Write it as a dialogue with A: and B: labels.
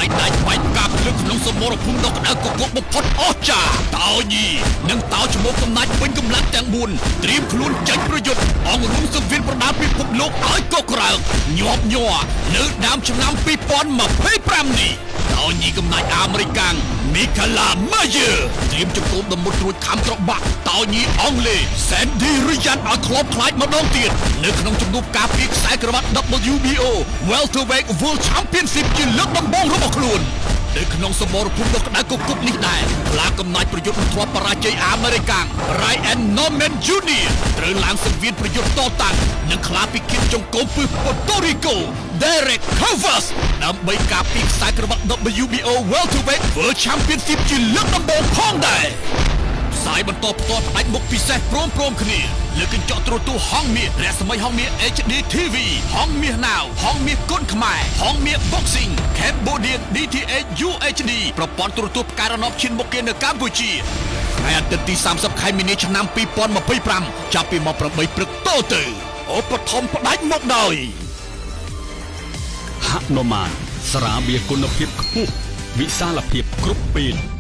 A: យដាច់បាញ់កាប់លើក្នុងសមរភូមិដ៏ក្តៅគគុកបំផុតអស្ចារ្យតោញីនិងតោឈ្មោះកំណាច់ពេញកម្លាំងទាំង4ត្រៀមខ្លួនចេញប្រយុទ្ធអង្គរួមសង្វៀនប្រដាល់ពិភពលោកឲ្យកក្រើកញាប់ញ័រនៅដើមឆ្នាំ2025នេះតោញីកំណាច់អាមេរិកាំងមីកាឡាម៉ាយឺត្រៀមជំនុំដំមុតរួចខំត្របាក់តោញីអង់គ្លេសសែនឌីរីយ៉ាន់ឲ្យធ្លាប់ខ្លាចម្ដងទៀតនៅក្នុងជំនួបការពារខ្សែក្រវ៉ាត់ WBO Welterweight World Championship ជាលើកដំបូងរបស់ខ្លួននៅក្នុងសមរភូមិដ៏ក្តៅគគុកនេះដែរខ្លាកំណាច់ប្រយុទ្ធនឹងធ្លាប់បរាជ័យអាមេរិកាំង Ryan Norman Jr. ត្រូវឡើងសង្វៀនប្រយុទ្ធតតាំងនិងខ្លាពីគៀនចុងកោមពឹស Puerto Rico Derek Covers ដើម្បីការពារខ្សែក្រវ៉ាត់ WBO Welterweight World Championship ជាលើកដំបូងផងដែរផ្សាយបន្តផ្ទាល់ផ្ដាច់មុខពិសេសព្រមគ្នាលើកញ្ចក់ទូរទស្សន៍ហងមាសរស្មីហងមាស HD TV ហងមាស Now ហងមាសគុនខ្មែរហងមាស Boxing Cambodia DTH UHD ប្រព័ន្ធទូរទស្សន៍ផ្កាយរណបឈានមុខគេនៅកម្ពុជាថ្ងៃអាទិត្យទី30ខែមីនាឆ្នាំ2025ចាប់ពីម៉ោង8ព្រឹកតទៅឧបត្ថម្ភផ្ដាច់មុខដោយហនុមានស្រាបៀរគុណភាពខ្ពស់វិសាលភាពគ្រប់ពេល